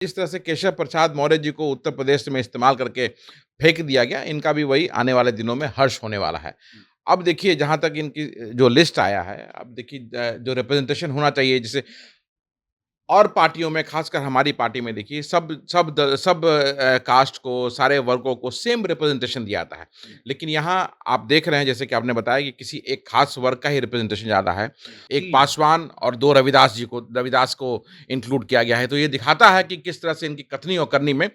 जिस तरह से केशव प्रसाद मौर्य जी को उत्तर प्रदेश में इस्तेमाल करके फेंक दिया गया, इनका भी वही आने वाले दिनों में हर्ष होने वाला है। अब देखिए जहाँ तक इनकी जो लिस्ट आया है, अब देखिए जो रिप्रेजेंटेशन होना चाहिए जैसे और पार्टियों में खासकर हमारी पार्टी में देखिए सब कास्ट को, सारे वर्गों को सेम रिप्रेजेंटेशन दिया जाता है। लेकिन यहाँ आप देख रहे हैं जैसे कि आपने बताया कि किसी एक खास वर्ग का ही रिप्रेजेंटेशन ज़्यादा है। एक जी। पासवान और 2 रविदास को इंक्लूड किया गया है। तो ये दिखाता है कि किस तरह से इनकी कथनी और करनी में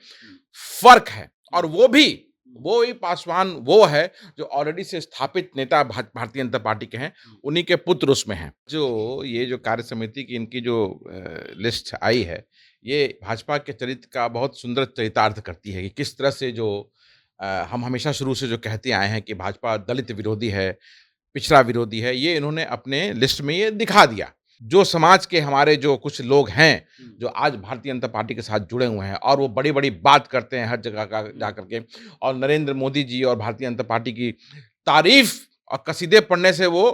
फ़र्क है। और वो ही पासवान वो है जो ऑलरेडी से स्थापित नेता भारतीय जनता पार्टी के हैं, उन्हीं के पुत्र उसमें हैं। ये जो कार्य समिति की इनकी जो लिस्ट आई है, ये भाजपा के चरित्र का बहुत सुंदर चरितार्थ करती है कि किस तरह से हम हमेशा शुरू से जो कहते आए हैं कि भाजपा दलित विरोधी है, पिछड़ा विरोधी है, ये इन्होंने अपने लिस्ट में ये दिखा दिया। जो समाज के हमारे जो कुछ लोग हैं, जो आज भारतीय जनता पार्टी के साथ जुड़े हुए हैं और वो बड़ी-बड़ी बात करते हैं हर जगह का जा कर के और नरेंद्र मोदी जी और भारतीय जनता पार्टी की तारीफ़ और कसीदे पढ़ने से वो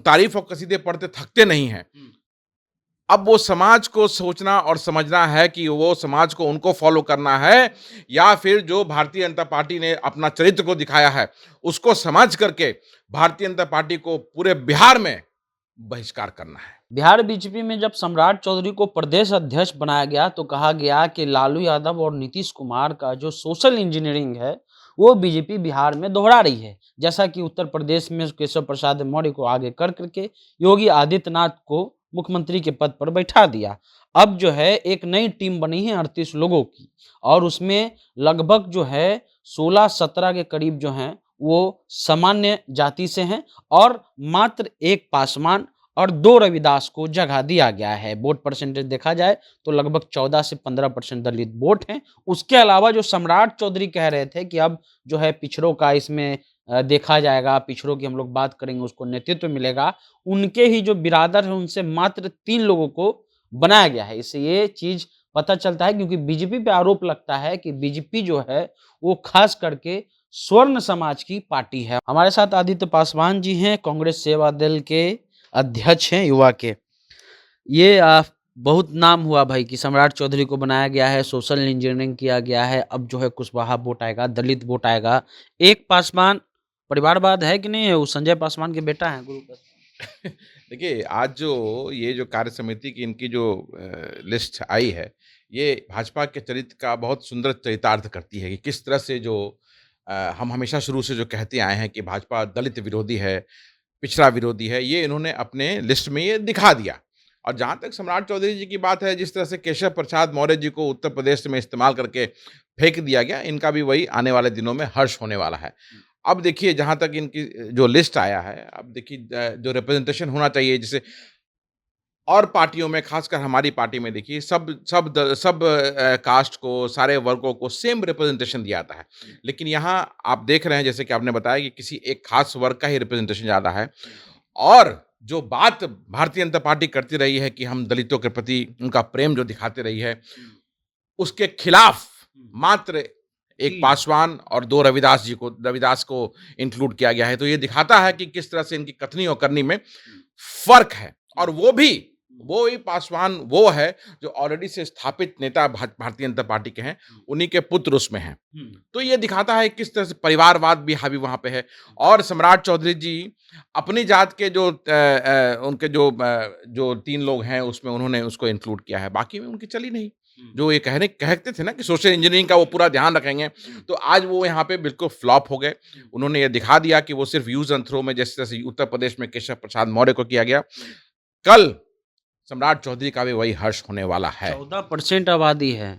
तारीफ़ और कसीदे पढ़ते थकते नहीं हैं। अब वो समाज को सोचना और समझना है कि वो समाज को उनको फ़ॉलो करना है या फिर जो भारतीय जनता पार्टी ने अपना चरित्र को दिखाया है, उसको समझ करके भारतीय जनता पार्टी को पूरे बिहार में बहिष्कार करना है। बिहार बीजेपी में जब सम्राट चौधरी को प्रदेश अध्यक्ष बनाया गया तो कहा गया कि लालू यादव और नीतीश कुमार का जो सोशल इंजीनियरिंग है वो बीजेपी बिहार में दोहरा रही है। जैसा कि उत्तर प्रदेश में केशव प्रसाद मौर्य को आगे कर करके योगी आदित्यनाथ को मुख्यमंत्री के पद पर बैठा दिया। अब जो है एक नई टीम बनी है 38 लोगों की और उसमें लगभग जो है 16-17 के करीब जो हैं वो सामान्य जाति से हैं और मात्र एक पासवान और 2 रविदास को जगह दिया गया है। वोट परसेंटेज देखा जाए तो लगभग 14 से 15% दलित वोट हैं। उसके अलावा जो सम्राट चौधरी कह रहे थे कि अब जो है पिछड़ों का इसमें देखा जाएगा, पिछड़ों की हम लोग बात करेंगे, उसको नेतृत्व मिलेगा। उनके ही जो बिरादर हैं उनसे मात्र 3 लोगों को बनाया गया है। इससे ये चीज़ पता चलता है क्योंकि बीजेपी पे आरोप लगता है कि बीजेपी जो है वो खास करके स्वर्ण समाज की पार्टी है। हमारे साथ आदित्य पासवान जी हैं, कांग्रेस सेवा दल के अध्यक्ष हैं युवा के। ये बहुत नाम हुआ भाई कि सम्राट चौधरी को बनाया गया है, सोशल इंजीनियरिंग किया गया है, अब जो है कुशवाहा वोट आएगा, दलित वोट आएगा। एक पासवान परिवारवाद है कि नहीं है? वो संजय पासवान के बेटा हैं गुरु पासवान। देखिए, आज ये जो कार्य समिति की इनकी जो लिस्ट आई है, ये भाजपा के चरित्र का बहुत सुंदर चरितार्थ करती है कि किस तरह से हम हमेशा शुरू से जो कहते आए हैं कि भाजपा दलित विरोधी है, पिछड़ा विरोधी है, ये इन्होंने अपने लिस्ट में ये दिखा दिया। और जहाँ तक सम्राट चौधरी जी की बात है, जिस तरह से केशव प्रसाद मौर्य जी को उत्तर प्रदेश में इस्तेमाल करके फेंक दिया गया, इनका भी वही आने वाले दिनों में हर्ष होने वाला है। अब देखिए जहाँ तक इनकी जो लिस्ट आया है, अब देखिए जो रिप्रेजेंटेशन होना चाहिए जैसे और पार्टियों में खासकर हमारी पार्टी में देखिए सब कास्ट को, सारे वर्गों को सेम रिप्रेजेंटेशन दिया जाता है। लेकिन यहाँ आप देख रहे हैं जैसे कि आपने बताया कि किसी एक खास वर्ग का ही रिप्रेजेंटेशन ज़्यादा है। और जो बात भारतीय जनता पार्टी करती रही है कि हम दलितों के प्रति उनका प्रेम जो दिखाती रही है, उसके खिलाफ मात्र एक जी। पासवान और 2 रविदास को इंक्लूड किया गया है। तो ये दिखाता है कि किस तरह से इनकी कथनी और करनी में फ़र्क है। और वो ही पासवान वो है जो ऑलरेडी से स्थापित नेता भारतीय जनता पार्टी के हैं, उन्हीं के पुत्र उसमें हैं। तो ये दिखाता है किस तरह से परिवारवाद भी हावी वहाँ पे है। और सम्राट चौधरी जी अपनी जात के उनके जो 3 लोग हैं उसमें उन्होंने उसको इंक्लूड किया है, बाकी में उनकी चली नहीं। जो ये कहते थे ना कि सोशल इंजीनियरिंग का वो पूरा ध्यान रखेंगे, तो आज वो यहाँ पे बिल्कुल फ्लॉप हो गए। उन्होंने ये दिखा दिया कि वो सिर्फ़ यूज़ एंड थ्रो में जिस तरह से उत्तर प्रदेश में केशव प्रसाद मौर्य को किया गया, कल सम्राट चौधरी का भी वही हर्ष होने वाला है। 14% आबादी है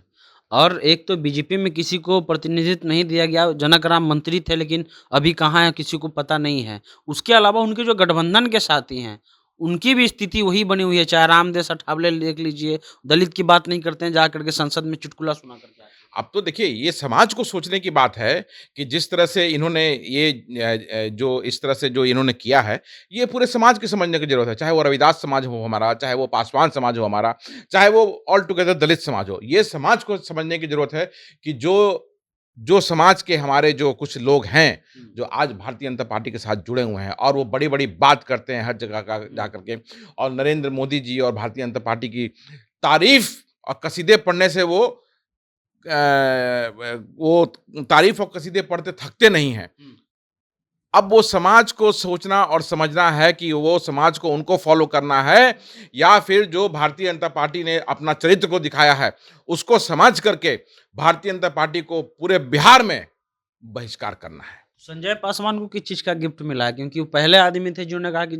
और एक तो बीजेपी में किसी को प्रतिनिधित्व नहीं दिया गया। जनक राम मंत्री थे लेकिन अभी कहाँ है किसी को पता नहीं है। उसके अलावा उनके जो गठबंधन के साथी हैं, उनकी भी स्थिति वही बनी हुई है। चाहे रामदेस अठावले देख लीजिए, दलित की बात नहीं करते हैं, जा करके संसद में चुटकुला सुना करके आते हैं। अब तो देखिए ये समाज को सोचने की बात है कि जिस तरह से इन्होंने जो इस तरह से जो इन्होंने किया है, ये पूरे समाज की समझने की ज़रूरत है। चाहे वो रविदास समाज हो हमारा, चाहे वो पासवान समाज हो हमारा, चाहे वो ऑल टुगेदर दलित समाज हो। ये समाज को समझने की ज़रूरत है कि जो समाज के हमारे जो कुछ लोग हैं, जो आज भारतीय जनता पार्टी के साथ जुड़े हुए हैं और वो बड़ी-बड़ी बात करते हैं हर जगह का जा कर के और नरेंद्र मोदी जी और भारतीय जनता पार्टी की तारीफ़ और कसीदे पढ़ने से वो तारीफ़ और कसीदे पढ़ते थकते नहीं हैं। अब वो समाज को सोचना और समझना है कि वो समाज को उनको फ़ॉलो करना है या फिर जो भारतीय जनता पार्टी ने अपना चरित्र को दिखाया है, उसको समझ करके भारतीय जनता पार्टी को पूरे बिहार में बहिष्कार करना है। संजय पासवान को किस चीज़ का गिफ्ट मिला है? क्योंकि वो पहले आदमी थे जिन्होंने कहा कि